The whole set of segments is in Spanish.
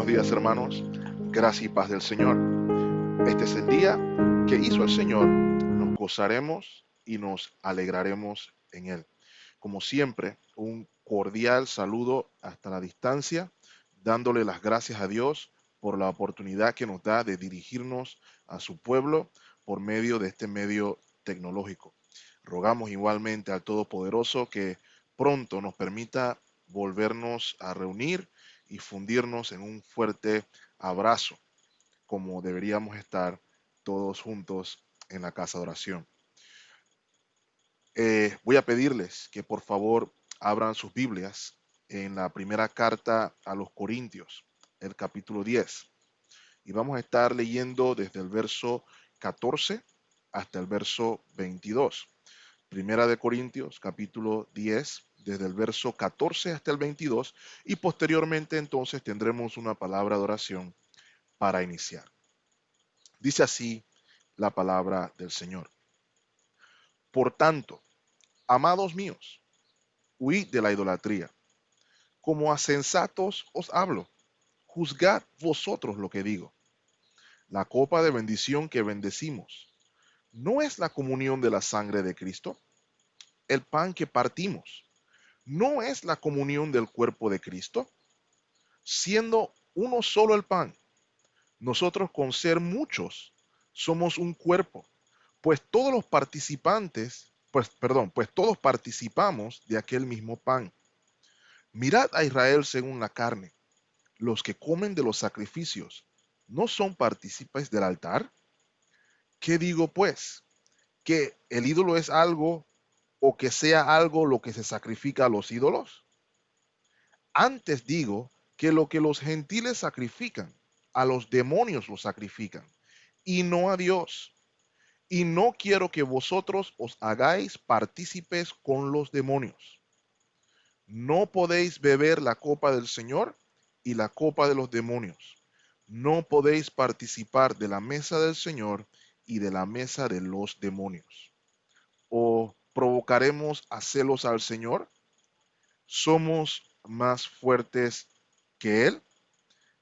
Buenos días, hermanos. Gracia y paz del Señor. Este es el día que hizo el Señor. Nos gozaremos y nos alegraremos en él. Como siempre, un cordial saludo hasta la distancia, dándole las gracias a Dios por la oportunidad que nos da de dirigirnos a su pueblo por medio de este medio tecnológico. Rogamos igualmente al Todopoderoso que pronto nos permita volvernos a reunir y fundirnos en un fuerte abrazo, como deberíamos estar todos juntos en la casa de oración. Voy a pedirles que por favor abran sus Biblias en la primera carta a los Corintios, el capítulo 10. Y vamos a estar leyendo desde el verso 14 hasta el verso 22. Primera de Corintios, capítulo 10, desde el verso 14 hasta el 22, y posteriormente entonces tendremos una palabra de oración para iniciar. Dice así la palabra del Señor. Por tanto, amados míos, huid de la idolatría. Como a sensatos os hablo, juzgad vosotros lo que digo. La copa de bendición que bendecimos, ¿no es la comunión de la sangre de Cristo? El pan que partimos, ¿no es la comunión del cuerpo de Cristo? Siendo uno solo el pan, nosotros con ser muchos somos un cuerpo, pues todos los participantes, pues todos participamos de aquel mismo pan. Mirad a Israel según la carne. Los que comen de los sacrificios, ¿no son partícipes del altar? ¿Qué digo pues? ¿Que el ídolo es algo o que sea algo lo que se sacrifica a los ídolos? Antes digo que lo que los gentiles sacrifican, a los demonios lo sacrifican, y no a Dios. Y no quiero que vosotros os hagáis partícipes con los demonios. No podéis beber la copa del Señor y la copa de los demonios. No podéis participar de la mesa del Señor y de la mesa de los demonios. ¿O provocaremos a celos al Señor? ¿Somos más fuertes que Él?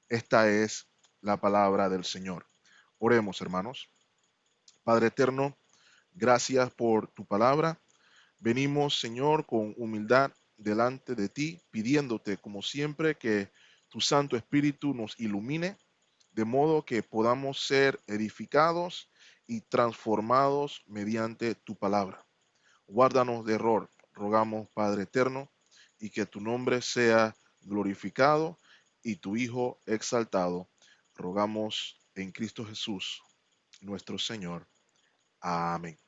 Esta es la palabra del Señor. Oremos, hermanos. Padre eterno, gracias por tu palabra. Venimos, Señor, con humildad delante de ti, pidiéndote, como siempre, que tu Santo Espíritu nos ilumine, de modo que podamos ser edificados y transformados mediante tu palabra. Guárdanos de error, rogamos, Padre eterno, y que tu nombre sea glorificado y tu Hijo exaltado. Rogamos en Cristo Jesús, nuestro Señor. Amén.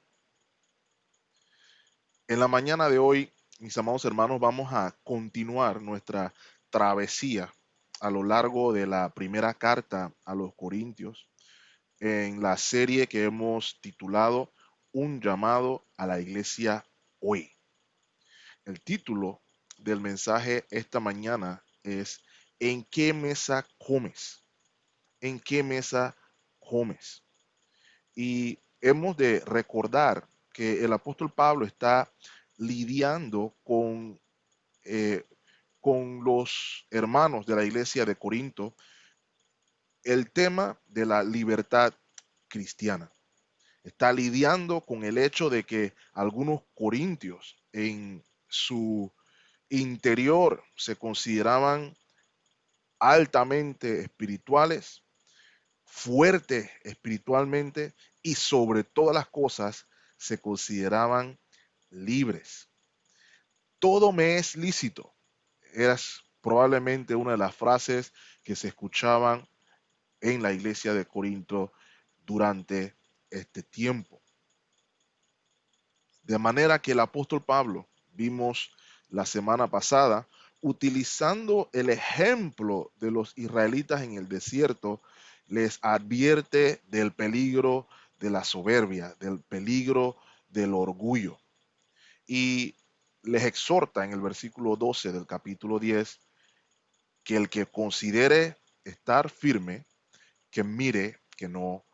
En la mañana de hoy, mis amados hermanos, vamos a continuar nuestra travesía a lo largo de la primera carta a los Corintios en la serie que hemos titulado Un llamado a la iglesia hoy. El título del mensaje esta mañana es ¿En qué mesa comes? ¿En qué mesa comes? Y hemos de recordar que el apóstol Pablo está lidiando eh, con los hermanos de la iglesia de Corinto el tema de la libertad cristiana. Está lidiando con el hecho de que algunos corintios en su interior se consideraban altamente espirituales, fuertes espiritualmente y sobre todas las cosas se consideraban libres. Todo me es lícito. Es probablemente una de las frases que se escuchaban en la iglesia de Corinto durante este tiempo. De manera que el apóstol Pablo, vimos la semana pasada, utilizando el ejemplo de los israelitas en el desierto, les advierte del peligro de la soberbia, del peligro del orgullo. Y les exhorta en el versículo 12 del capítulo 10 que el que considere estar firme, que mire que no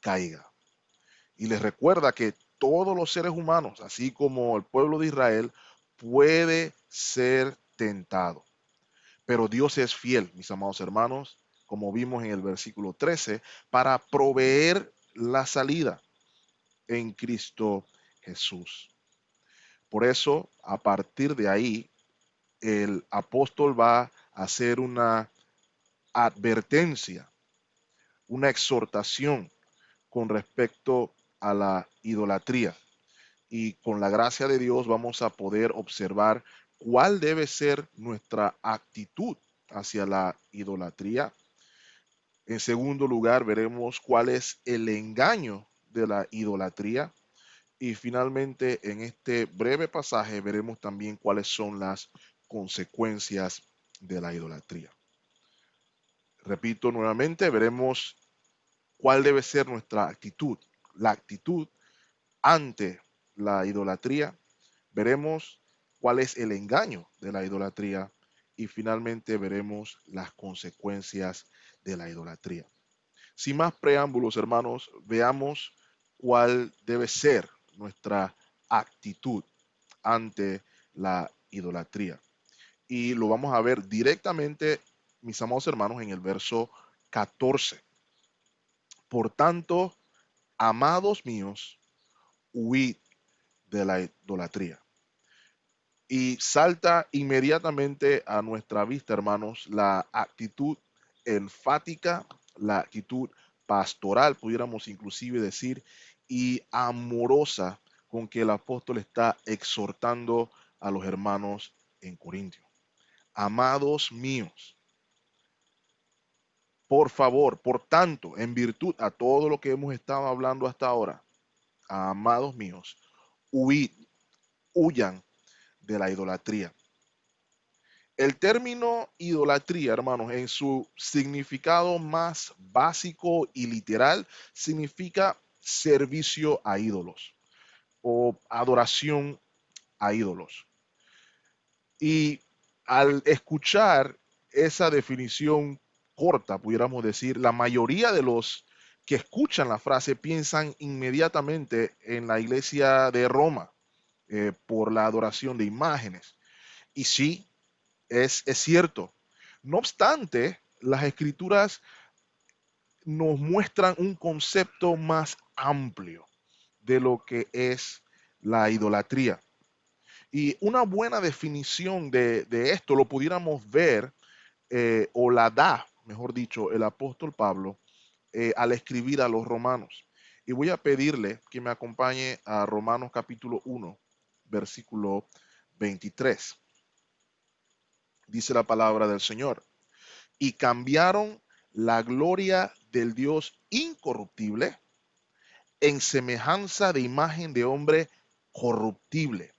caiga. Y les recuerda que todos los seres humanos, así como el pueblo de Israel, puede ser tentado. Pero Dios es fiel, mis amados hermanos, como vimos en el versículo 13, para proveer la salida en Cristo Jesús. Por eso, a partir de ahí, el apóstol va a hacer una advertencia, una exhortación con respecto a la idolatría. Y con la gracia de Dios vamos a poder observar cuál debe ser nuestra actitud hacia la idolatría. En segundo lugar, veremos cuál es el engaño de la idolatría. Y finalmente, en este breve pasaje, veremos también cuáles son las consecuencias de la idolatría. Repito nuevamente, veremos cuál debe ser nuestra actitud, la actitud ante la idolatría. Veremos cuál es el engaño de la idolatría y finalmente veremos las consecuencias de la idolatría. Sin más preámbulos, hermanos, veamos cuál debe ser nuestra actitud ante la idolatría. Y lo vamos a ver directamente, mis amados hermanos, en el verso 14. Por tanto, amados míos, huid de la idolatría. Y salta inmediatamente a nuestra vista, hermanos, la actitud enfática, la actitud pastoral, pudiéramos inclusive decir, y amorosa con que el apóstol está exhortando a los hermanos en Corintio. Amados míos, por favor, por tanto, en virtud a todo lo que hemos estado hablando hasta ahora, amados míos, huid, huyan de la idolatría. El término idolatría, hermanos, en su significado más básico y literal, significa servicio a ídolos o adoración a ídolos. Y al escuchar esa definición corta, pudiéramos decir, la mayoría de los que escuchan la frase piensan inmediatamente en la iglesia de Roma por la adoración de imágenes. Y sí, es cierto. No obstante, las escrituras nos muestran un concepto más amplio de lo que es la idolatría. Y una buena definición de esto lo pudiéramos ver, o la da, mejor dicho, el apóstol Pablo al escribir a los romanos. Y voy a pedirle que me acompañe a Romanos capítulo 1, versículo 23. Dice la palabra del Señor. Y cambiaron la gloria del Dios incorruptible en semejanza de imagen de hombre corruptible,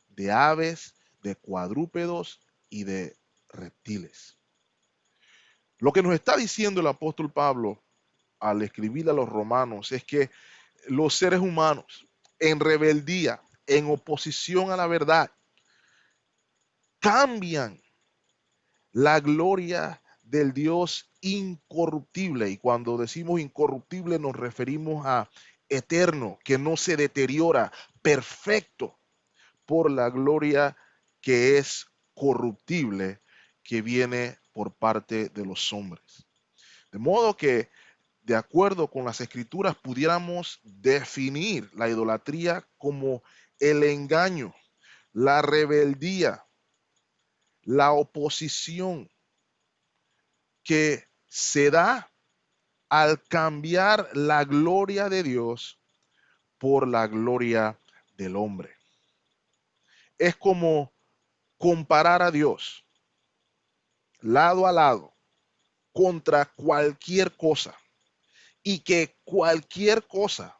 de aves, de cuadrúpedos y de reptiles. Lo que nos está diciendo el apóstol Pablo al escribir a los romanos es que los seres humanos en rebeldía, en oposición a la verdad, cambian la gloria del Dios incorruptible. Y cuando decimos incorruptible nos referimos a eterno, que no se deteriora, perfecto, por la gloria que es corruptible, que viene por parte de los hombres. De modo que, de acuerdo con las escrituras, pudiéramos definir la idolatría como el engaño, la rebeldía, la oposición que se da al cambiar la gloria de Dios por la gloria del hombre. Es como comparar a Dios lado a lado contra cualquier cosa y que cualquier cosa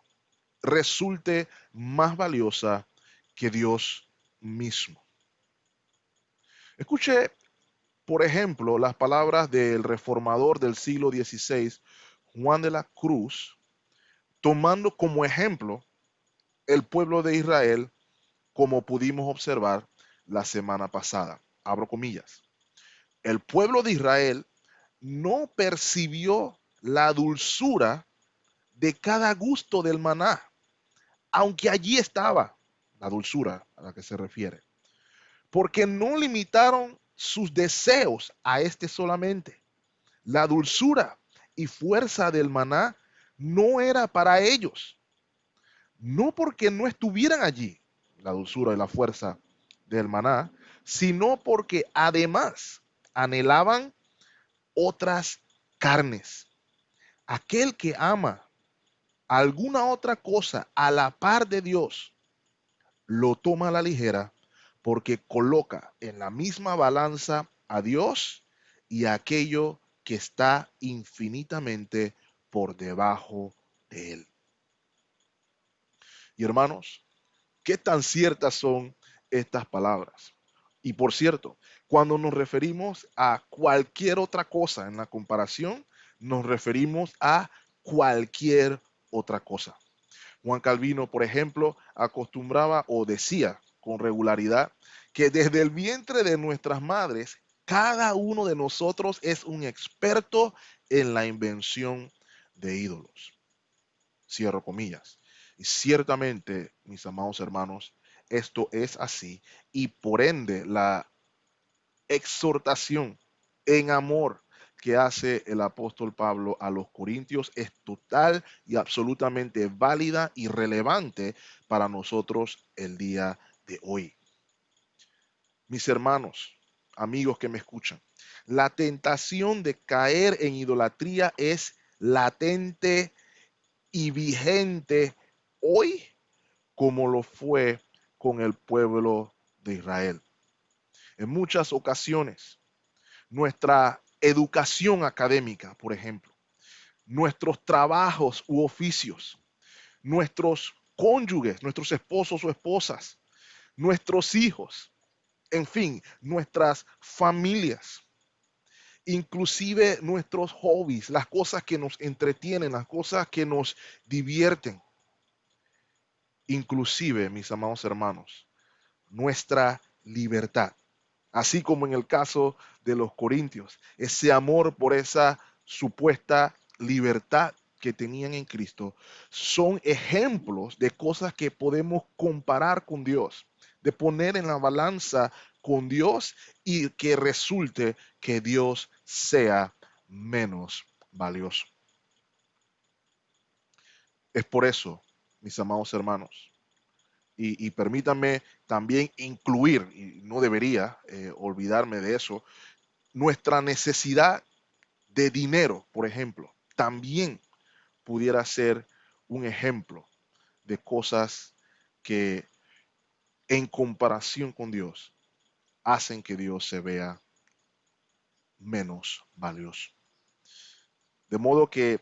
resulte más valiosa que Dios mismo. Escuche, por ejemplo, las palabras del reformador del siglo XVI, Juan de la Cruz, tomando como ejemplo el pueblo de Israel, como pudimos observar la semana pasada. Abro comillas. El pueblo de Israel no percibió la dulzura de cada gusto del maná, aunque allí estaba la dulzura a la que se refiere, porque no limitaron sus deseos a este solamente, La dulzura y fuerza del maná no era para ellos, no porque no estuvieran allí, la dulzura y la fuerza del maná, sino porque además anhelaban otras carnes. Aquel que ama alguna otra cosa a la par de Dios, lo toma a la ligera porque coloca en la misma balanza a Dios y a aquello que está infinitamente por debajo de él. Y hermanos, ¿qué tan ciertas son estas palabras? Y por cierto, cuando nos referimos a cualquier otra cosa en la comparación, nos referimos a cualquier otra cosa. Juan Calvino, por ejemplo, acostumbraba o decía con regularidad que desde el vientre de nuestras madres, cada uno de nosotros es un experto en la invención de ídolos. Cierro comillas. Y ciertamente, mis amados hermanos, esto es así. Y por ende, la exhortación en amor que hace el apóstol Pablo a los corintios es total y absolutamente válida y relevante para nosotros el día de hoy. Mis hermanos, amigos que me escuchan, la tentación de caer en idolatría es latente y vigente hoy como lo fue con el pueblo de Israel. En muchas ocasiones, nuestra educación académica, por ejemplo, nuestros trabajos u oficios, nuestros cónyuges, nuestros esposos o esposas, nuestros hijos, en fin, nuestras familias, inclusive nuestros hobbies, las cosas que nos entretienen, las cosas que nos divierten, inclusive, mis amados hermanos, nuestra libertad. Así como en el caso de los corintios, ese amor por esa supuesta libertad que tenían en Cristo, son ejemplos de cosas que podemos comparar con Dios, de poner en la balanza con Dios y que resulte que Dios sea menos valioso. Es por eso, mis amados hermanos, y permítanme también incluir, y no debería olvidarme de eso, nuestra necesidad de dinero, por ejemplo, también pudiera ser un ejemplo de cosas que en comparación con Dios hacen que Dios se vea menos valioso. De modo que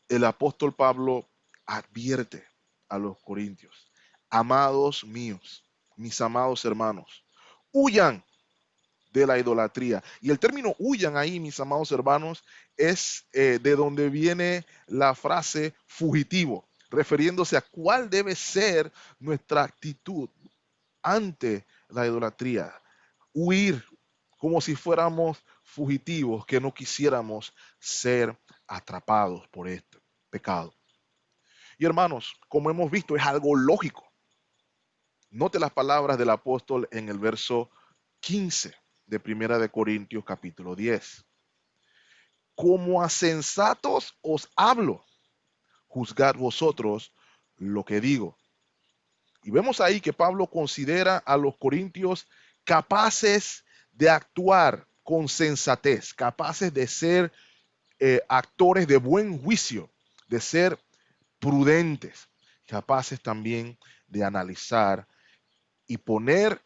el apóstol Pablo advierte a los corintios: amados míos, mis amados hermanos, huyan de la idolatría. Y el término huyan ahí, mis amados hermanos, es de donde viene la frase fugitivo, refiriéndose a cuál debe ser nuestra actitud ante la idolatría. Huir como si fuéramos fugitivos, que no quisiéramos ser atrapados por este pecado. Y hermanos, como hemos visto, es algo lógico. Note las palabras del apóstol en el verso 15 de Primera de Corintios capítulo 10. Como a sensatos os hablo, juzgad vosotros lo que digo. Y vemos ahí que Pablo considera a los corintios capaces de actuar con sensatez, capaces de ser actores de buen juicio, de ser prudentes, capaces también de analizar y poner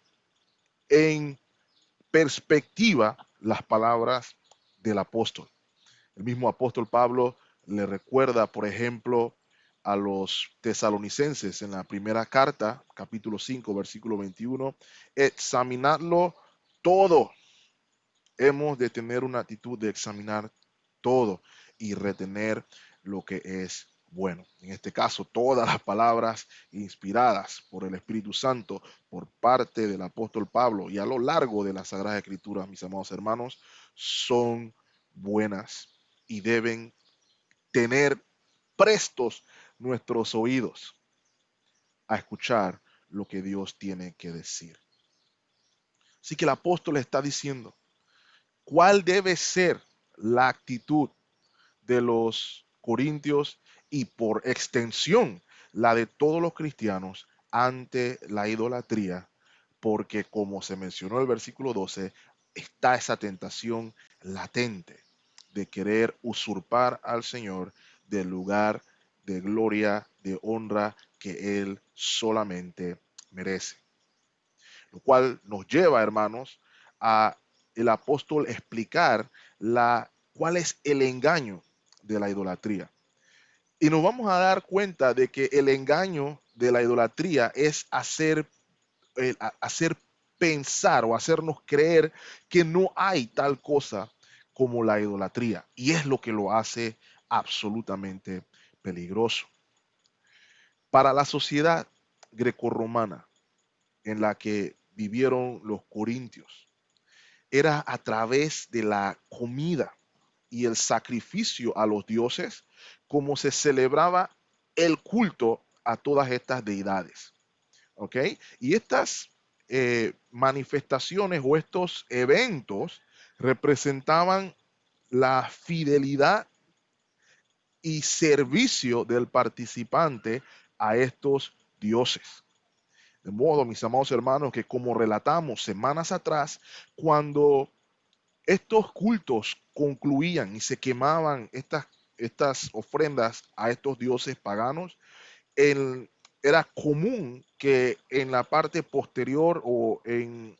en perspectiva las palabras del apóstol. El mismo apóstol Pablo le recuerda, por ejemplo, a los tesalonicenses en la primera carta, capítulo 5, versículo 21, examinarlo todo. Hemos de tener una actitud de examinar todo y retener lo que es bueno. En este caso, todas las palabras inspiradas por el Espíritu Santo por parte del apóstol Pablo y a lo largo de las Sagradas Escrituras, mis amados hermanos, son buenas y deben tener prestos nuestros oídos a escuchar lo que Dios tiene que decir. Así que el apóstol está diciendo, ¿cuál debe ser la actitud de los corintios y por extensión la de todos los cristianos ante la idolatría, porque como se mencionó en el versículo 12, está esa tentación latente de querer usurpar al Señor del lugar de gloria, de honra que Él solamente merece. Lo cual nos lleva, hermanos, a el apóstol explicar cuál es el engaño de la idolatría. Y nos vamos a dar cuenta de que el engaño de la idolatría es hacer pensar o hacernos creer que no hay tal cosa como la idolatría. Y es lo que lo hace absolutamente peligroso. Para la sociedad grecorromana en la que vivieron los corintios, era a través de la comida y el sacrificio a los dioses como se celebraba el culto a todas estas deidades. ¿Ok? Y estas manifestaciones o estos eventos representaban la fidelidad y servicio del participante a estos dioses. De modo, mis amados hermanos, que como relatamos semanas atrás, cuando estos cultos concluían y se quemaban estas ofrendas a estos dioses paganos, era común que en la parte posterior o en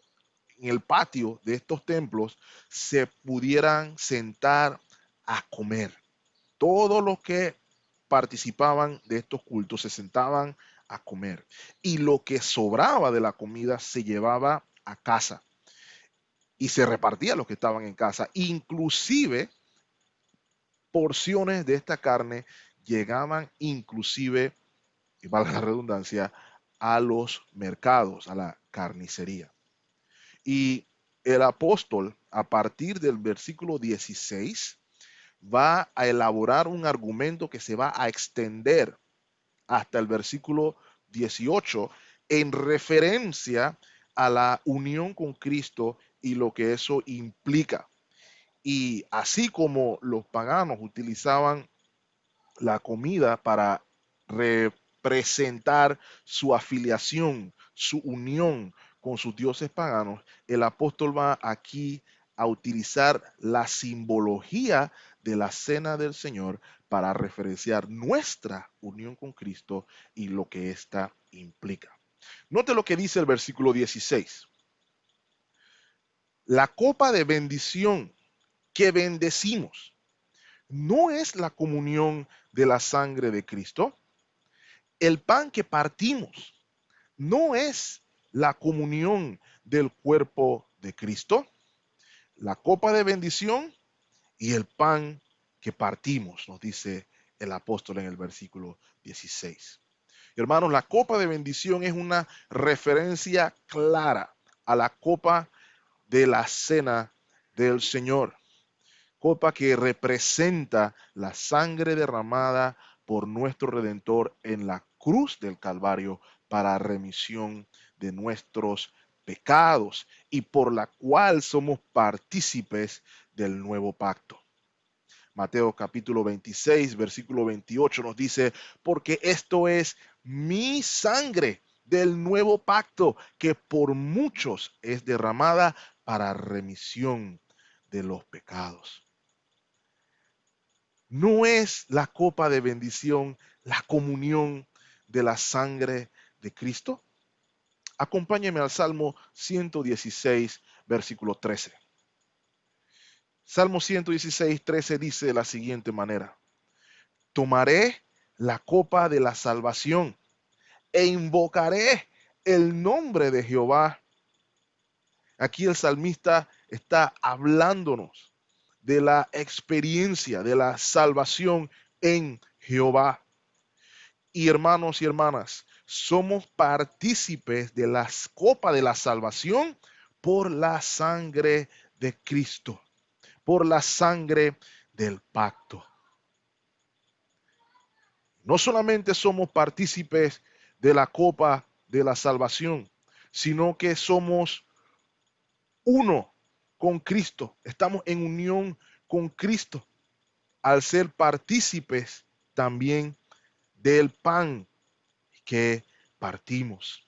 el patio de estos templos se pudieran sentar a comer. Todos los que participaban de estos cultos se sentaban a comer y lo que sobraba de la comida se llevaba a casa y se repartía a los que estaban en casa. Inclusive porciones de esta carne llegaban inclusive, y valga la redundancia, a los mercados, a la carnicería. Y el apóstol, a partir del versículo 16, va a elaborar un argumento que se va a extender hasta el versículo 18 en referencia a la unión con Cristo y lo que eso implica. Y así como los paganos utilizaban la comida para representar su afiliación, su unión con sus dioses paganos, el apóstol va aquí a utilizar la simbología de la cena del Señor para referenciar nuestra unión con Cristo y lo que ésta implica. Note lo que dice el versículo 16. La copa de bendición que bendecimos no es la comunión de la sangre de Cristo. El pan que partimos no es la comunión del cuerpo de Cristo. La copa de bendición y el pan que partimos, nos dice el apóstol en el versículo 16. Hermanos, la copa de bendición es una referencia clara a la copa de la cena del Señor. Copa que representa la sangre derramada por nuestro Redentor en la cruz del Calvario para remisión de nuestros pecados y por la cual somos partícipes del nuevo pacto. Mateo capítulo 26, versículo 28 nos dice, porque esto es mi sangre del nuevo pacto que por muchos es derramada para remisión de los pecados. ¿No es la copa de bendición la comunión de la sangre de Cristo? Acompáñeme al Salmo 116, versículo 13. Salmo 116, 13 dice de la siguiente manera: tomaré la copa de la salvación e invocaré el nombre de Jehová. Aquí el salmista está hablándonos de la experiencia de la salvación en Jehová. Y hermanos y hermanas, somos partícipes de la copa de la salvación por la sangre de Cristo, por la sangre del pacto. No solamente somos partícipes de la copa de la salvación, sino que somos uno con Cristo. Estamos en unión con Cristo al ser partícipes también del pan que partimos.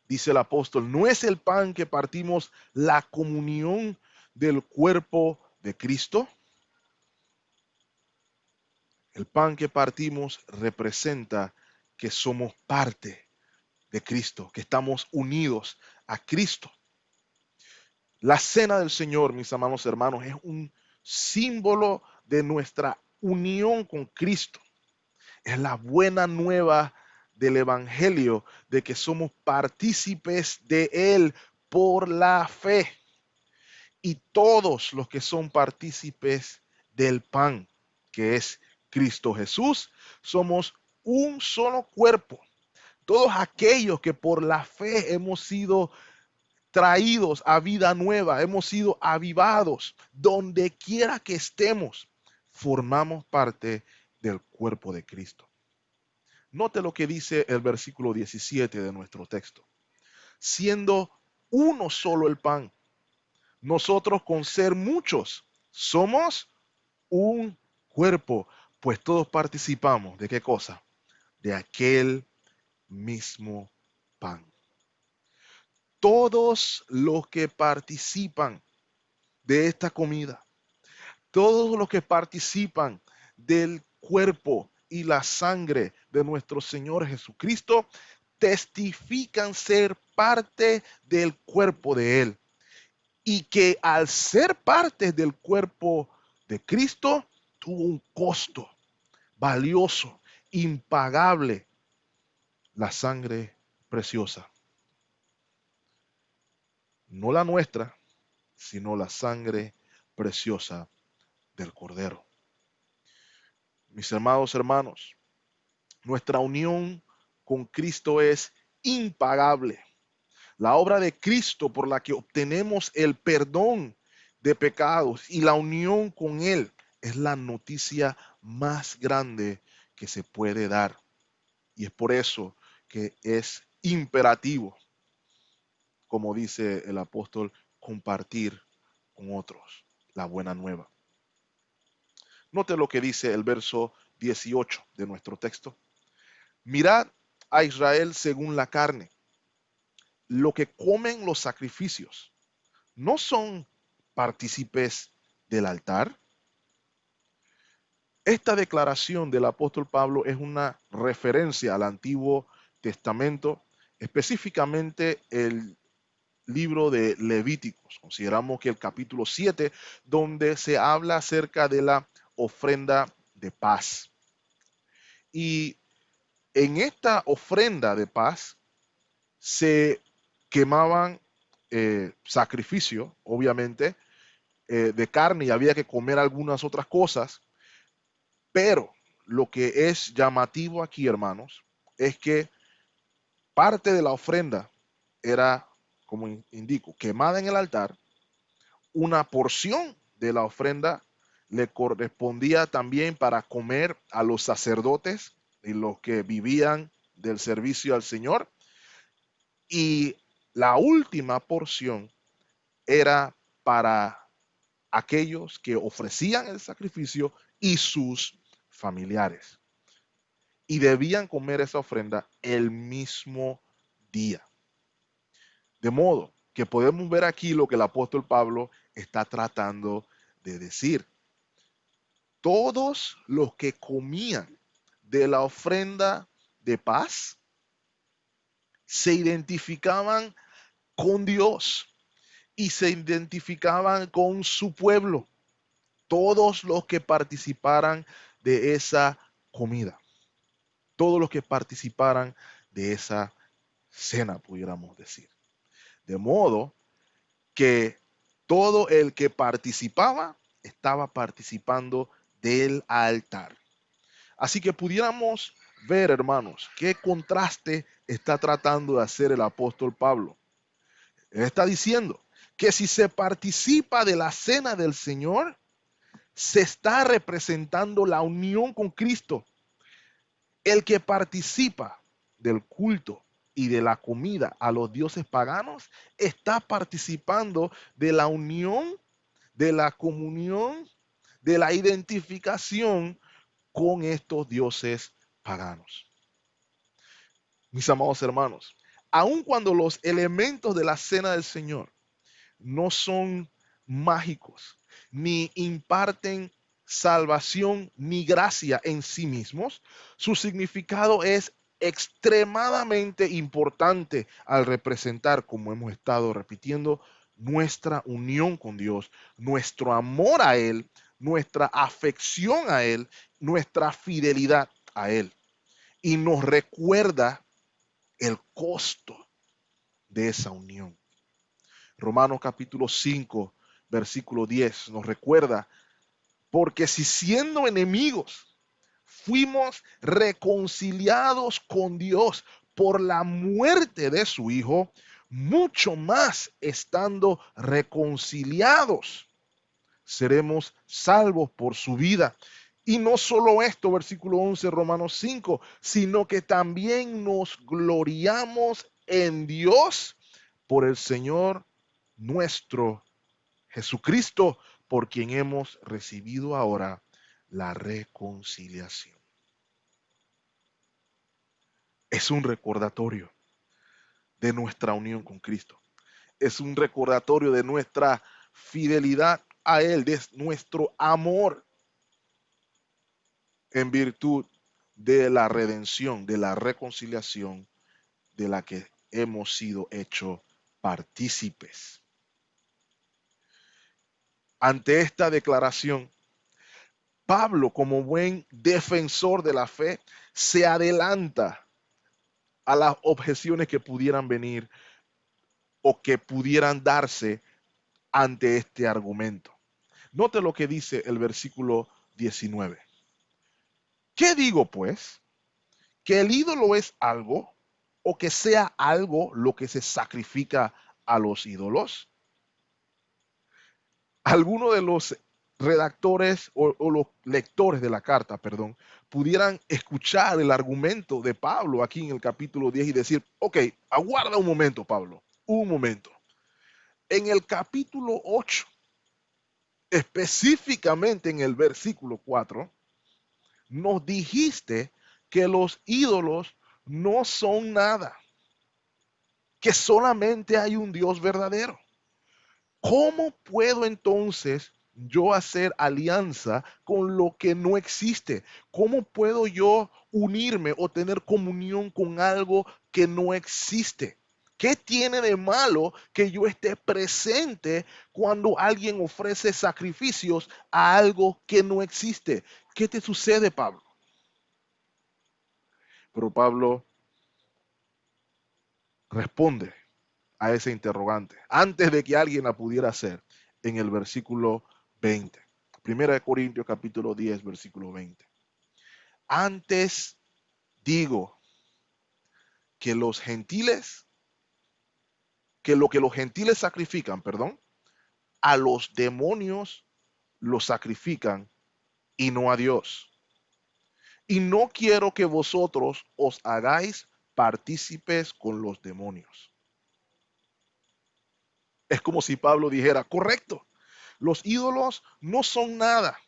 Dice el apóstol, ¿no es el pan que partimos la comunión del cuerpo de Cristo? El pan que partimos representa que somos parte de Cristo, que estamos unidos a Cristo. La cena del Señor, mis amados hermanos, es un símbolo de nuestra unión con Cristo. Es la buena nueva del Evangelio de que somos partícipes de Él por la fe. Y todos los que son partícipes del pan, que es Cristo Jesús, somos un solo cuerpo. Todos aquellos que por la fe hemos sido traídos a vida nueva, hemos sido avivados, donde quiera que estemos, formamos parte del cuerpo de Cristo. Note lo que dice el versículo 17 de nuestro texto. Siendo uno solo el pan, nosotros con ser muchos somos un cuerpo, pues todos participamos de qué cosa? De aquel mismo pan. Todos los que participan de esta comida, todos los que participan del cuerpo y la sangre de nuestro Señor Jesucristo, testifican ser parte del cuerpo de Él. Y que al ser parte del cuerpo de Cristo, tuvo un costo valioso, impagable, la sangre preciosa. No la nuestra, sino la sangre preciosa del Cordero. Mis amados hermanos, nuestra unión con Cristo es impagable. La obra de Cristo por la que obtenemos el perdón de pecados y la unión con Él es la noticia más grande que se puede dar. Y es por eso que es imperativo, como dice el apóstol, compartir con otros la buena nueva. Note lo que dice el verso 18 de nuestro texto. Mirad a Israel según la carne. Lo que comen los sacrificios, ¿no son partícipes del altar? Esta declaración del apóstol Pablo es una referencia al Antiguo Testamento, específicamente el libro de Levíticos. Consideramos que el capítulo 7, donde se habla acerca de la ofrenda de paz. Y en esta ofrenda de paz se quemaban sacrificios, obviamente, de carne, y había que comer algunas otras cosas, pero lo que es llamativo aquí, hermanos, es que parte de la ofrenda era, como indico, quemada en el altar. Una porción de la ofrenda le correspondía también para comer a los sacerdotes y los que vivían del servicio al Señor. Y la última porción era para aquellos que ofrecían el sacrificio y sus familiares. Y debían comer esa ofrenda el mismo día. De modo que podemos ver aquí lo que el apóstol Pablo está tratando de decir. Todos los que comían de la ofrenda de paz se identificaban con Dios y se identificaban con su pueblo. Todos los que participaran de esa comida, todos los que participaran de esa cena, pudiéramos decir. De modo que todo el que participaba estaba participando del altar. Así que pudiéramos ver, hermanos, qué contraste está tratando de hacer el apóstol Pablo. Él está diciendo que si se participa de la cena del Señor, se está representando la unión con Cristo. El que participa del culto y de la comida a los dioses paganos está participando de la unión de la comunión, de la identificación con estos dioses paganos. Mis amados hermanos, aun cuando los elementos de la cena del Señor no son mágicos, ni imparten salvación ni gracia en sí mismos, su significado es extremadamente importante al representar, como hemos estado repitiendo, nuestra unión con Dios, nuestro amor a Él, nuestra afección a Él, nuestra fidelidad a Él. Y nos recuerda el costo de esa unión. Romanos capítulo 5, versículo 10 nos recuerda, porque si siendo enemigos fuimos reconciliados con Dios por la muerte de su Hijo, mucho más estando reconciliados seremos salvos por su vida. Y no solo esto, versículo 11, Romanos 5, sino que también nos gloriamos en Dios por el Señor nuestro Jesucristo, por quien hemos recibido ahora la reconciliación. Es un recordatorio de nuestra unión con Cristo. Es un recordatorio de nuestra fidelidad a Él, de nuestro amor en virtud de la redención, de la reconciliación de la que hemos sido hechos partícipes. Ante esta declaración, Pablo, como buen defensor de la fe, se adelanta a las objeciones que pudieran venir o que pudieran darse ante este argumento. Note lo que dice el versículo 19. ¿Qué digo pues? ¿Que el ídolo es algo o que sea algo lo que se sacrifica a los ídolos? Algunos de los redactores o los lectores de la carta, perdón, pudieran escuchar el argumento de Pablo aquí en el capítulo 10 y decir, ok, aguarda un momento, Pablo, un momento. En el capítulo 8, específicamente en el versículo 4, nos dijiste que los ídolos no son nada, que solamente hay un Dios verdadero. ¿Cómo puedo entonces yo hacer alianza con lo que no existe? ¿Cómo puedo yo unirme o tener comunión con algo que no existe? ¿Qué tiene de malo que yo esté presente cuando alguien ofrece sacrificios a algo que no existe? ¿Qué te sucede, Pablo? Pero Pablo responde a ese interrogante antes de que alguien la pudiera hacer en el versículo 20. Primera de Corintios capítulo 10, versículo 20. Antes digo que los gentiles, que lo que los gentiles sacrifican, perdón, a los demonios los sacrifican y no a Dios. Y no quiero que vosotros os hagáis partícipes con los demonios. Es como si Pablo dijera, correcto, los ídolos no son nada.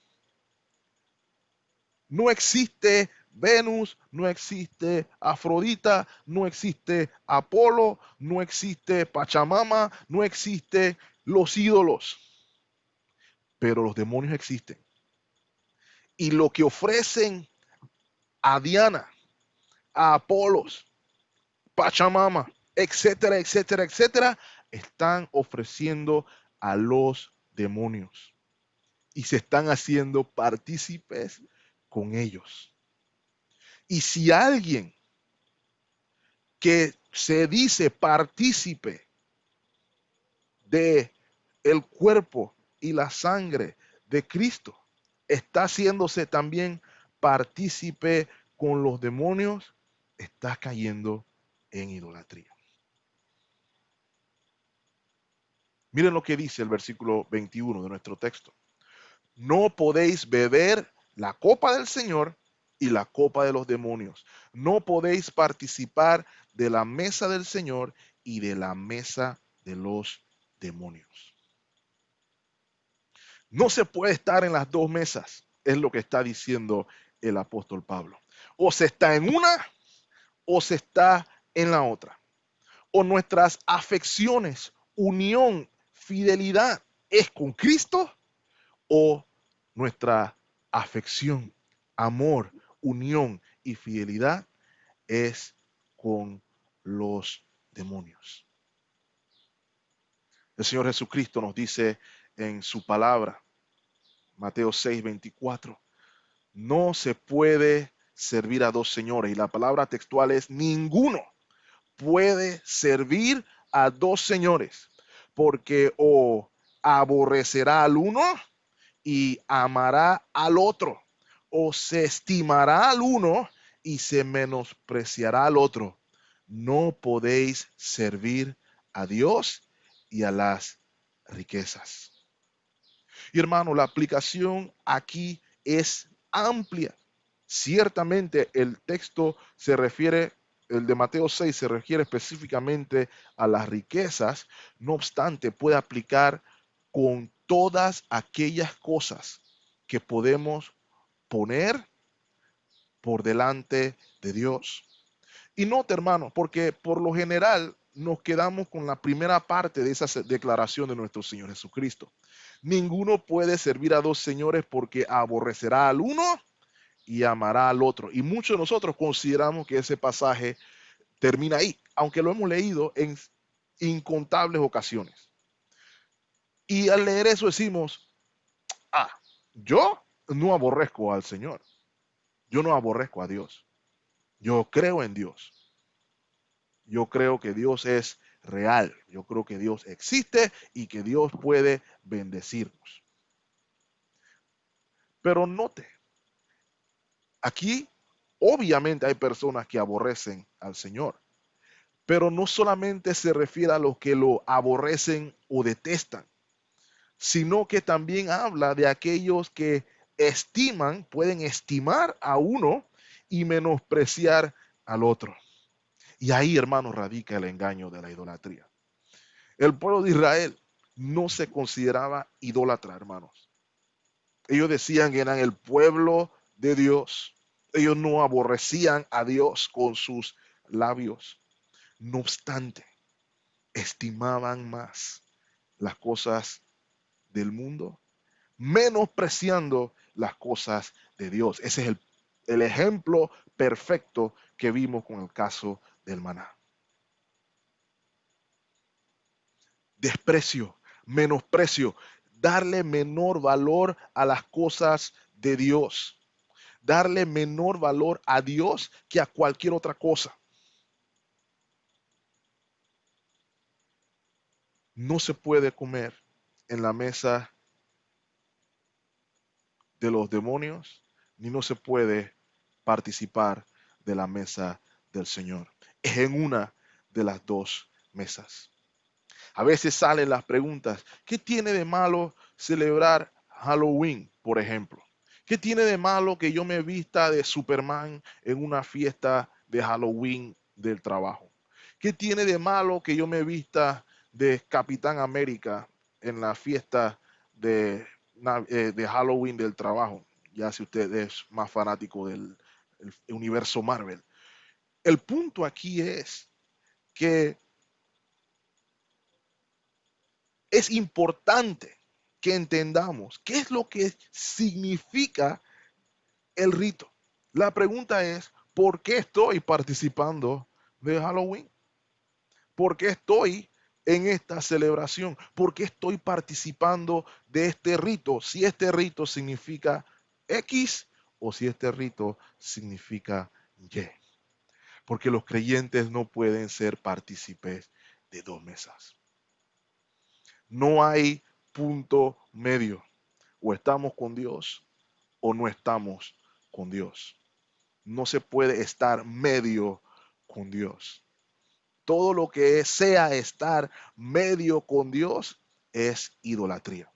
No existe Venus, no existe Afrodita, no existe Apolo, no existe Pachamama, no existe los ídolos. Pero los demonios existen. Y lo que ofrecen a Diana, a Apolos, Pachamama, etcétera, etcétera, etcétera, están ofreciendo a los demonios. Y se están haciendo partícipes con ellos. Y si alguien que se dice partícipe de el cuerpo y la sangre de Cristo, está haciéndose también partícipe con los demonios, está cayendo en idolatría. Miren lo que dice el versículo 21 de nuestro texto. No podéis beber la copa del Señor y la copa de los demonios. No podéis participar de la mesa del Señor y de la mesa de los demonios. No se puede estar en las dos mesas, es lo que está diciendo el apóstol Pablo. O se está en una o se está en la otra. O nuestras afecciones, unión, fidelidad es con Cristo, o nuestra afección, amor, unión y fidelidad es con los demonios. El Señor Jesucristo nos dice en su palabra, Mateo 6:24, no se puede servir a dos señores. Y la palabra textual es ninguno puede servir a dos señores, porque o aborrecerá al uno y amará al otro, o se estimará al uno y se menospreciará al otro. No podéis servir a Dios y a las riquezas. Y hermano, la aplicación aquí es amplia. Ciertamente el texto se refiere, el de Mateo 6 se refiere específicamente a las riquezas, no obstante puede aplicar con todas aquellas cosas que podemos poner por delante de Dios. Y note, hermano, porque por lo general nos quedamos con la primera parte de esa declaración de nuestro Señor Jesucristo. Ninguno puede servir a dos señores porque aborrecerá al uno y amará al otro. Y muchos de nosotros consideramos que ese pasaje termina ahí, aunque lo hemos leído en incontables ocasiones. Y al leer eso decimos, ah, yo no aborrezco al Señor, yo no aborrezco a Dios, yo creo en Dios. Yo creo que Dios es real. Yo creo que Dios existe y que Dios puede bendecirnos. Pero note, aquí obviamente hay personas que aborrecen al Señor, pero no solamente se refiere a los que lo aborrecen o detestan, sino que también habla de aquellos que estiman, pueden estimar a uno y menospreciar al otro. Y ahí, hermano, radica el engaño de la idolatría. El pueblo de Israel no se consideraba idólatra, hermanos. Ellos decían que eran el pueblo de Dios. Ellos no aborrecían a Dios con sus labios. No obstante, estimaban más las cosas del mundo, menospreciando las cosas de Dios. Ese es el ejemplo perfecto que vimos con el caso del maná. Desprecio, menosprecio, darle menor valor a las cosas de Dios, darle menor valor a Dios que a cualquier otra cosa. No se puede comer en la mesa de los demonios, ni no se puede participar de la mesa del Señor. Es en una de las dos mesas. A veces salen las preguntas, ¿qué tiene de malo celebrar Halloween, por ejemplo? ¿Qué tiene de malo que yo me vista de Superman en una fiesta de Halloween del trabajo? ¿Qué tiene de malo que yo me vista de Capitán América en la fiesta de Halloween del trabajo? Ya si usted es más fanático del universo Marvel. El punto aquí es que es importante que entendamos qué es lo que significa el rito. La pregunta es, ¿por qué estoy participando de Halloween? ¿Por qué estoy en esta celebración? ¿Por qué estoy participando de este rito? Si este rito significa X o si este rito significa Y. Porque los creyentes no pueden ser partícipes de dos mesas. No hay punto medio. O estamos con Dios o no estamos con Dios. No se puede estar medio con Dios. Todo lo que sea estar medio con Dios es idolatría.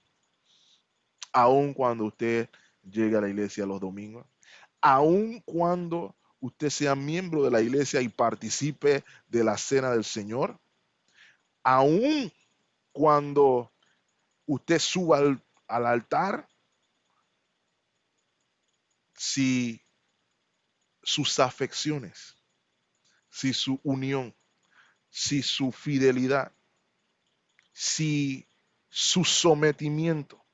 Aun cuando usted llegue a la iglesia los domingos, aun cuando usted sea miembro de la iglesia y participe de la cena del Señor, aun cuando usted suba al altar si sus afecciones, si su unión, si su fidelidad, si su sometimiento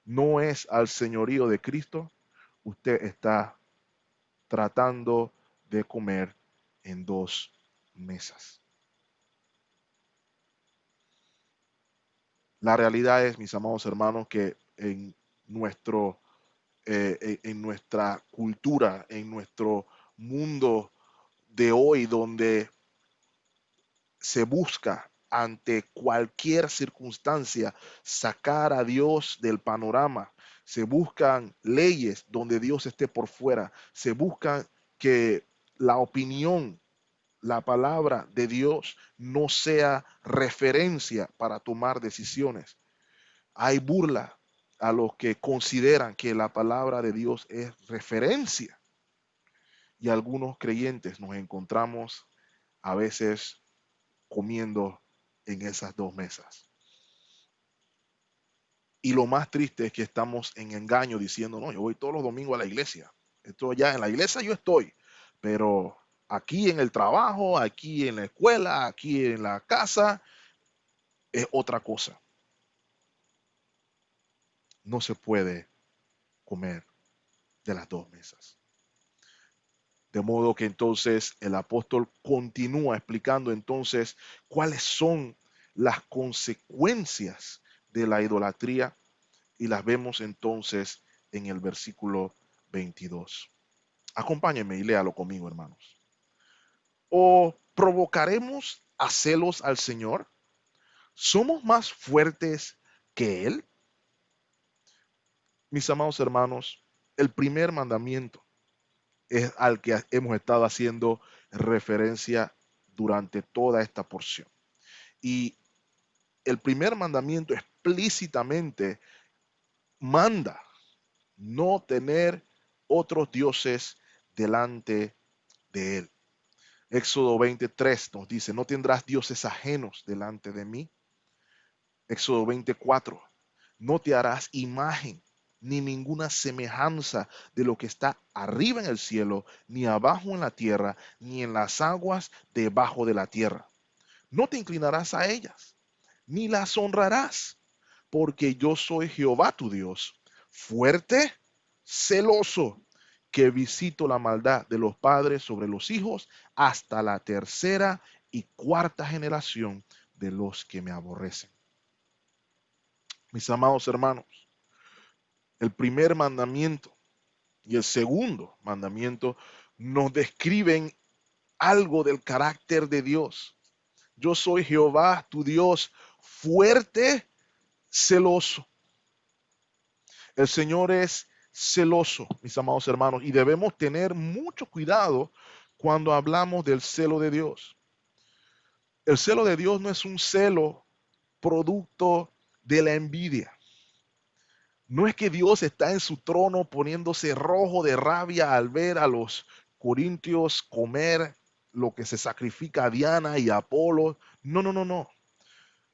no es al señorío de Cristo, usted está tratando de comer en dos mesas. La realidad es, mis amados hermanos, que nuestro, en nuestra cultura, en nuestro mundo de hoy, donde se busca ante cualquier circunstancia sacar a Dios del panorama, se buscan leyes donde Dios esté por fuera, se busca que la opinión, la palabra de Dios no sea referencia para tomar decisiones. Hay burla a los que consideran que la palabra de Dios es referencia. Y algunos creyentes nos encontramos a veces comiendo en esas dos mesas. Y lo más triste es que estamos en engaño diciendo, no, yo voy todos los domingos a la iglesia. Esto ya en la iglesia yo estoy, pero aquí en el trabajo, aquí en la escuela, aquí en la casa, es otra cosa. No se puede comer de las dos mesas. De modo que entonces el apóstol continúa explicando entonces cuáles son las consecuencias de la idolatría y las vemos entonces en el versículo 22. Acompáñenme y léalo conmigo, hermanos. ¿O provocaremos a celos al Señor? ¿Somos más fuertes que Él? Mis amados hermanos, el primer mandamiento es al que hemos estado haciendo referencia durante toda esta porción. Y el primer mandamiento explícitamente manda no tener otros dioses delante de él. Éxodo 23 nos dice, no tendrás dioses ajenos delante de mí. Éxodo 24, no te harás imagen ni ninguna semejanza de lo que está arriba en el cielo, ni abajo en la tierra, ni en las aguas debajo de la tierra. No te inclinarás a ellas, ni las honrarás, porque yo soy Jehová tu Dios, fuerte, celoso, que visito la maldad de los padres sobre los hijos hasta la tercera y cuarta generación de los que me aborrecen. Mis amados hermanos, el primer mandamiento y el segundo mandamiento nos describen algo del carácter de Dios. Yo soy Jehová, tu Dios, fuerte, celoso. El Señor es celoso, mis amados hermanos, y debemos tener mucho cuidado cuando hablamos del celo de Dios. El celo de Dios no es un celo producto de la envidia. No es que Dios está en su trono poniéndose rojo de rabia al ver a los corintios comer lo que se sacrifica a Diana y a Apolo. No, no, no, no.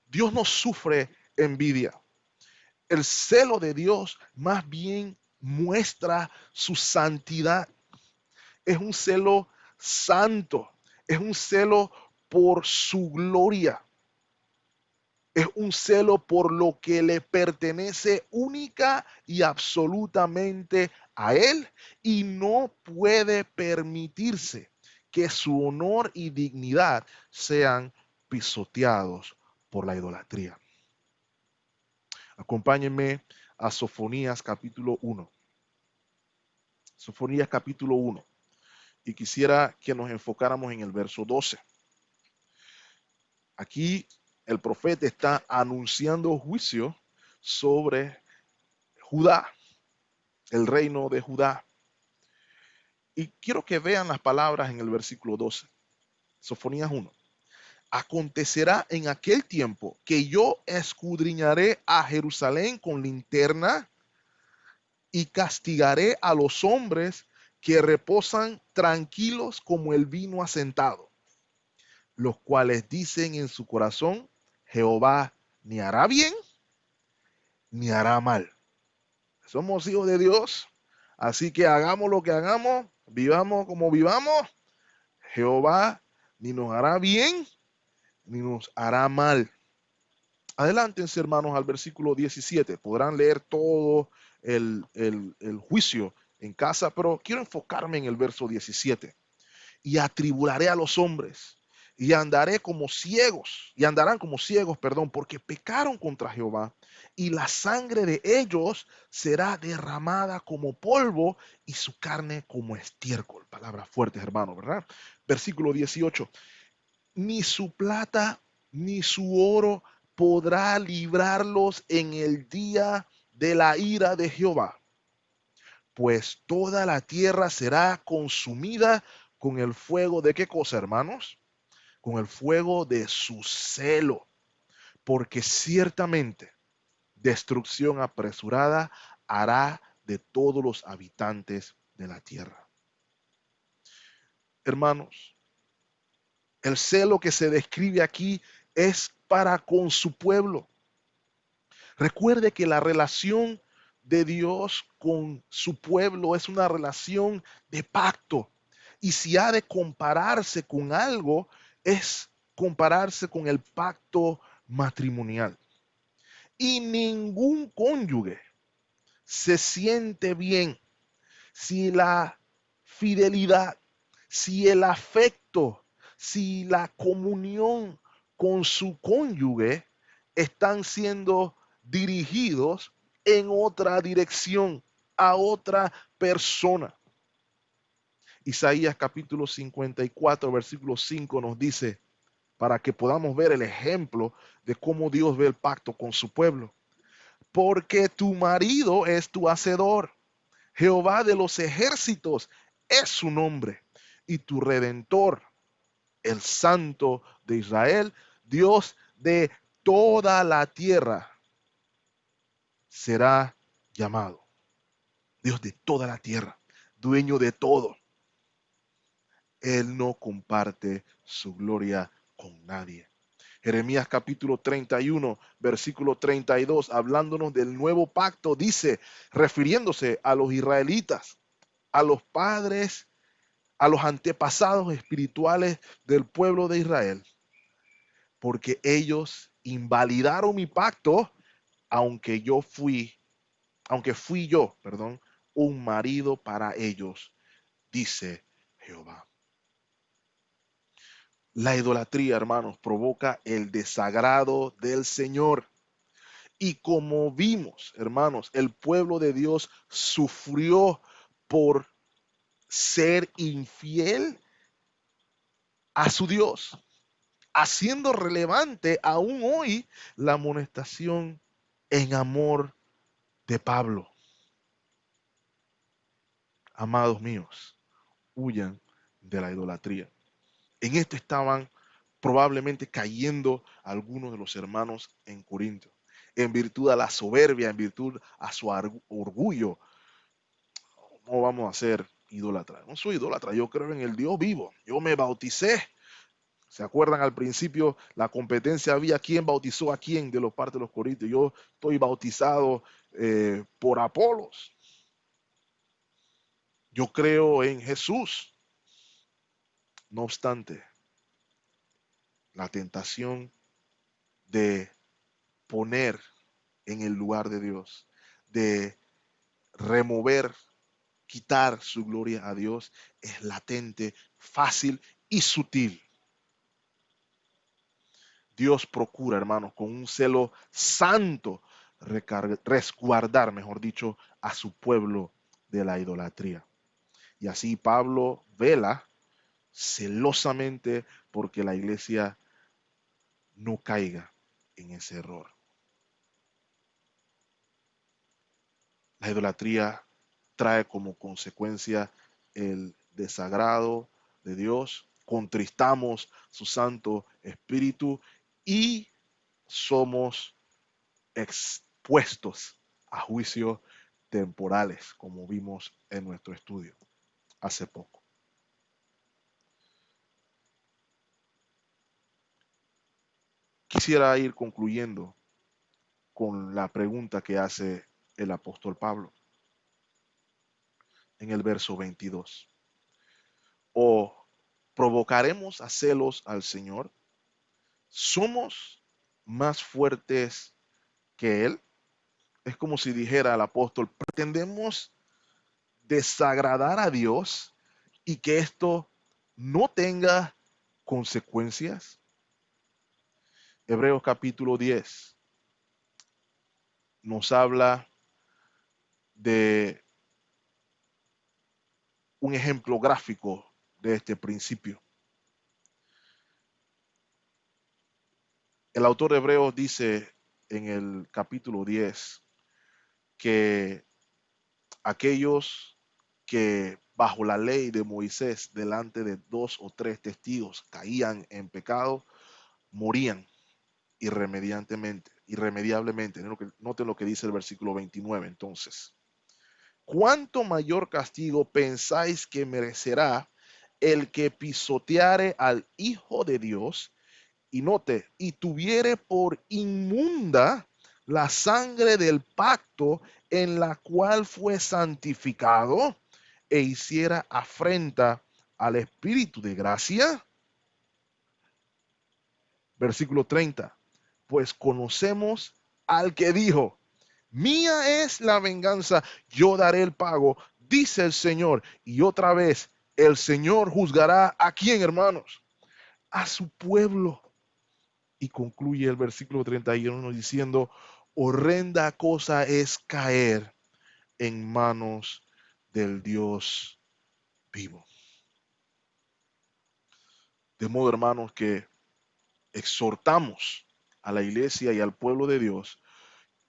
Dios no sufre envidia. El celo de Dios más bien muestra su santidad. Es un celo santo. Es un celo por su gloria. Es un celo por lo que le pertenece única y absolutamente a Él y no puede permitirse que su honor y dignidad sean pisoteados por la idolatría. Acompáñenme a Sofonías capítulo 1. Sofonías capítulo 1. Y quisiera que nos enfocáramos en el verso 12. Aquí el profeta está anunciando juicio sobre Judá, el reino de Judá. Y quiero que vean las palabras en el versículo 12. Sofonías 1. Acontecerá en aquel tiempo que yo escudriñaré a Jerusalén con linterna y castigaré a los hombres que reposan tranquilos como el vino asentado, los cuales dicen en su corazón, Jehová ni hará bien, ni hará mal. Somos hijos de Dios, así que hagamos lo que hagamos, vivamos como vivamos, Jehová ni nos hará bien ni nos hará mal. Adelántense, hermanos, al versículo 17. Podrán leer todo el juicio en casa, pero quiero enfocarme en el verso 17. Y atribularé a los hombres, y andaré como ciegos, y andarán como ciegos, perdón, porque pecaron contra Jehová, y la sangre de ellos será derramada como polvo, y su carne como estiércol. Palabras fuertes, hermano, ¿verdad? Versículo 18. Ni su plata ni su oro podrá librarlos en el día de la ira de Jehová, pues toda la tierra será consumida con el fuego de qué cosa, hermanos, con el fuego de su celo, porque ciertamente destrucción apresurada hará de todos los habitantes de la tierra. Hermanos, el celo que se describe aquí es para con su pueblo. Recuerde que la relación de Dios con su pueblo es una relación de pacto. Y si ha de compararse con algo, es compararse con el pacto matrimonial. Y ningún cónyuge se siente bien si la fidelidad, si el afecto, si la comunión con su cónyuge están siendo dirigidos en otra dirección, a otra persona. Isaías capítulo 54, versículo 5 nos dice, para que podamos ver el ejemplo de cómo Dios ve el pacto con su pueblo. Porque tu marido es tu hacedor, Jehová de los ejércitos es su nombre, y tu redentor, el Santo de Israel, Dios de toda la tierra, será llamado. Dios de toda la tierra, dueño de todo. Él no comparte su gloria con nadie. Jeremías capítulo 31, versículo 32, hablándonos del nuevo pacto, dice, refiriéndose a los israelitas, a los padres, a los antepasados espirituales del pueblo de Israel, porque ellos invalidaron mi pacto, aunque fui yo, perdón, un marido para ellos, dice Jehová. La idolatría, hermanos, provoca el desagrado del Señor. Y como vimos, hermanos, el pueblo de Dios sufrió por ser infiel a su Dios, haciendo relevante aún hoy la amonestación en amor de Pablo. Amados míos, huyan de la idolatría. En esto estaban probablemente cayendo algunos de los hermanos en Corinto. En virtud a la soberbia, en virtud a su orgullo, no vamos a ser idólatras. No soy idólatra, yo creo en el Dios vivo. Yo me bauticé. ¿Se acuerdan al principio la competencia había quién bautizó a quién de los partes de los corintios? Yo estoy bautizado por Apolos. Yo creo en Jesús. No obstante, la tentación de poner en el lugar de Dios, de remover, quitar su gloria a Dios, es latente, fácil y sutil. Dios procura, hermanos, con un celo santo, resguardar, mejor dicho, a su pueblo de la idolatría. Y así Pablo vela celosamente porque la iglesia no caiga en ese error. La idolatría trae como consecuencia el desagrado de Dios, contristamos su Santo Espíritu y somos expuestos a juicios temporales, como vimos en nuestro estudio hace poco. Quisiera ir concluyendo con la pregunta que hace el apóstol Pablo en el verso 22. ¿O provocaremos a celos al Señor? ¿Somos más fuertes que Él? Es como si dijera el apóstol, pretendemos desagradar a Dios y que esto no tenga consecuencias. Hebreos capítulo 10 nos habla de un ejemplo gráfico de este principio. El autor de Hebreos dice en el capítulo 10 que aquellos que bajo la ley de Moisés, delante de 2 o 3 testigos, caían en pecado, morían irremediablemente. Noten lo que dice el versículo 29. Entonces, ¿cuánto mayor castigo pensáis que merecerá el que pisoteare al Hijo de Dios y note, y tuviere por inmunda la sangre del pacto en la cual fue santificado e hiciera afrenta al Espíritu de gracia? Versículo 30. Pues conocemos al que dijo, mía es la venganza, yo daré el pago, dice el Señor. Y otra vez, el Señor juzgará a quién, hermanos, a su pueblo. Y concluye el versículo 31 diciendo, horrenda cosa es caer en manos del Dios vivo. De modo, hermanos, que exhortamos a la iglesia y al pueblo de Dios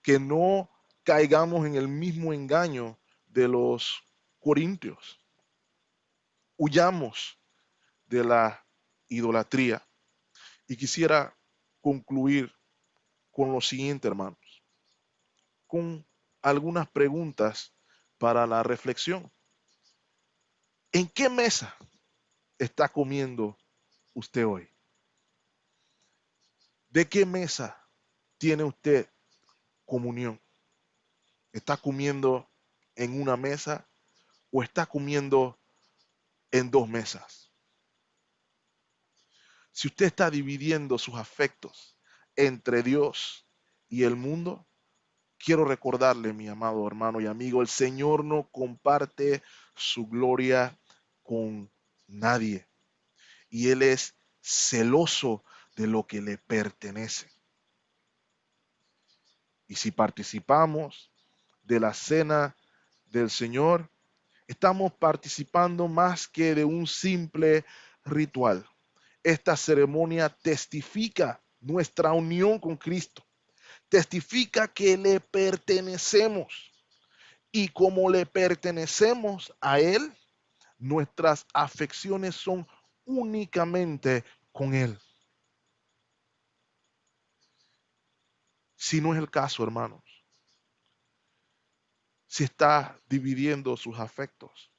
que no caigamos en el mismo engaño de los corintios. Huyamos de la idolatría. Y quisiera concluir con lo siguiente, hermanos, con algunas preguntas para la reflexión. ¿En qué mesa está comiendo usted hoy? ¿De qué mesa tiene usted comunión? ¿Está comiendo en una mesa o está comiendo en 2 mesas? Si usted está dividiendo sus afectos entre Dios y el mundo, quiero recordarle, mi amado hermano y amigo, el Señor no comparte su gloria con nadie. Y Él es celoso de lo que le pertenece. Y si participamos de la cena del Señor, estamos participando más que de un simple ritual. Esta ceremonia testifica nuestra unión con Cristo, testifica que le pertenecemos y como le pertenecemos a Él, nuestras afecciones son únicamente con Él. Si no es el caso, hermanos, si está dividiendo sus afectos,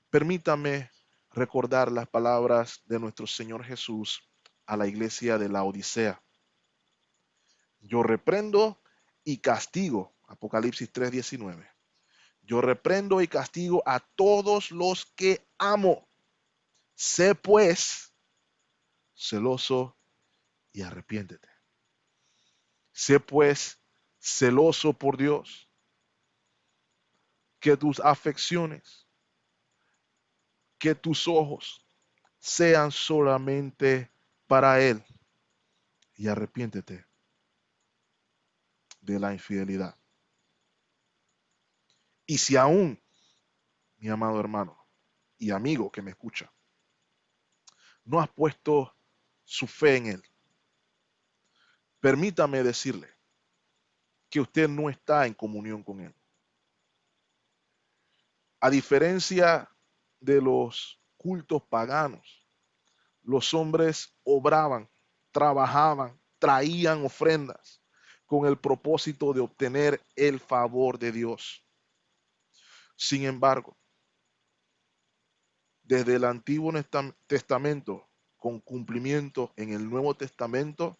permítame recordar las palabras de nuestro Señor Jesús a la iglesia de la Odisea. Yo reprendo y castigo, Apocalipsis 3:19. Yo reprendo y castigo a todos los que amo. Sé pues celoso y arrepiéntete. Sé pues celoso por Dios, que tus afecciones, que tus ojos sean solamente para Él y arrepiéntete de la infidelidad. Y si aún, mi amado hermano y amigo que me escucha, no has puesto su fe en Él, permítame decirle que usted no está en comunión con Él. A diferencia de los cultos paganos, los hombres obraban, trabajaban, traían ofrendas con el propósito de obtener el favor de Dios. Sin embargo, desde el Antiguo Testamento con cumplimiento en el Nuevo Testamento,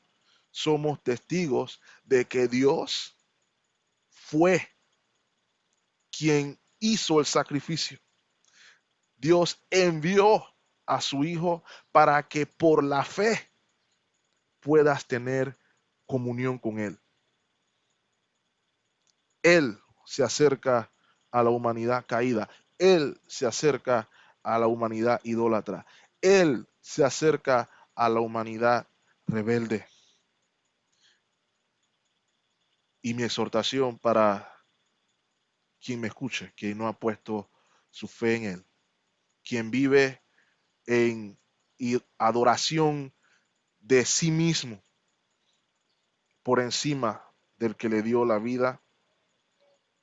somos testigos de que Dios fue quien hizo el sacrificio. Dios envió a su Hijo para que por la fe puedas tener comunión con Él. Él se acerca a la humanidad caída. Él se acerca a la humanidad idólatra. Él se acerca a la humanidad rebelde. Y mi exhortación para quien me escuche, quien no ha puesto su fe en Él, quien vive en adoración de sí mismo por encima del que le dio la vida,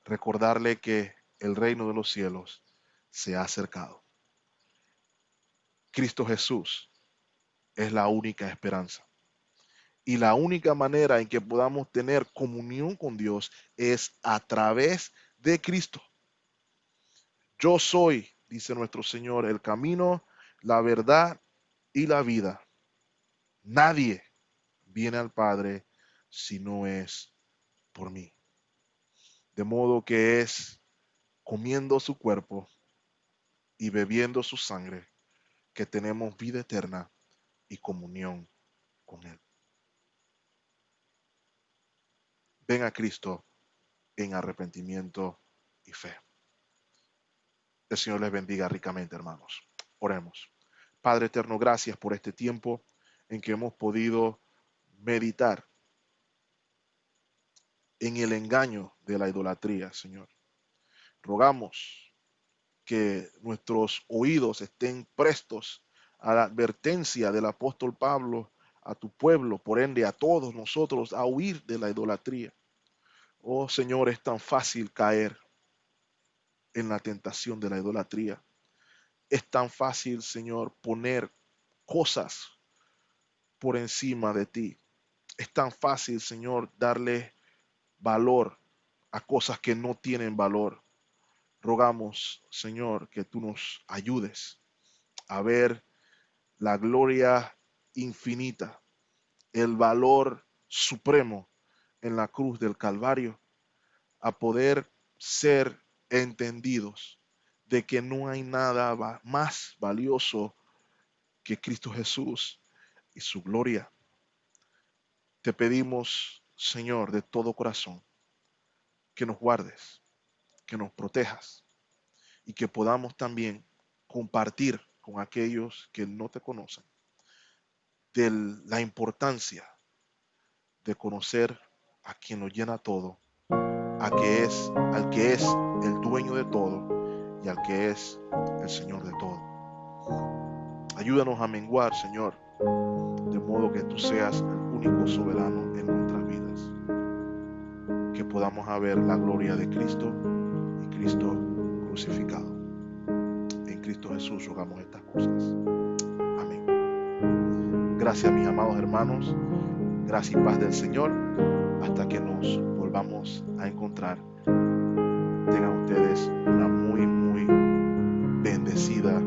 recordarle que el reino de los cielos se ha acercado. Cristo Jesús es la única esperanza. Y la única manera en que podamos tener comunión con Dios es a través de Cristo. Yo soy, dice nuestro Señor, el camino, la verdad y la vida. Nadie viene al Padre si no es por mí. De modo que es comiendo su cuerpo y bebiendo su sangre que tenemos vida eterna y comunión con Él. Ven a Cristo en arrepentimiento y fe. El Señor les bendiga ricamente, hermanos. Oremos. Padre eterno, gracias por este tiempo en que hemos podido meditar en el engaño de la idolatría, Señor. Rogamos que nuestros oídos estén prestos a la advertencia del apóstol Pablo a tu pueblo, por ende a todos nosotros, a huir de la idolatría. Oh Señor, es tan fácil caer en la tentación de la idolatría. Es tan fácil, Señor, poner cosas por encima de ti. Es tan fácil, Señor, darle valor a cosas que no tienen valor. Rogamos, Señor, que tú nos ayudes a ver la gloria infinita, el valor supremo en la cruz del Calvario, a poder ser entendidos de que no hay nada más valioso que Cristo Jesús y su gloria. Te pedimos, Señor, de todo corazón, que nos guardes, que nos protejas y que podamos también compartir con aquellos que no te conocen de la importancia de conocer a quien lo llena todo, al que es el dueño de todo y al que es el Señor de todo. Ayúdanos a menguar, Señor, de modo que tú seas el único soberano en nuestras vidas. Que podamos ver la gloria de Cristo y Cristo crucificado. En Cristo Jesús rogamos estas cosas. Amén. Gracias, mis amados hermanos. Gracias y paz del Señor. Hasta que nos volvamos a encontrar. Tengan ustedes una muy, muy bendecida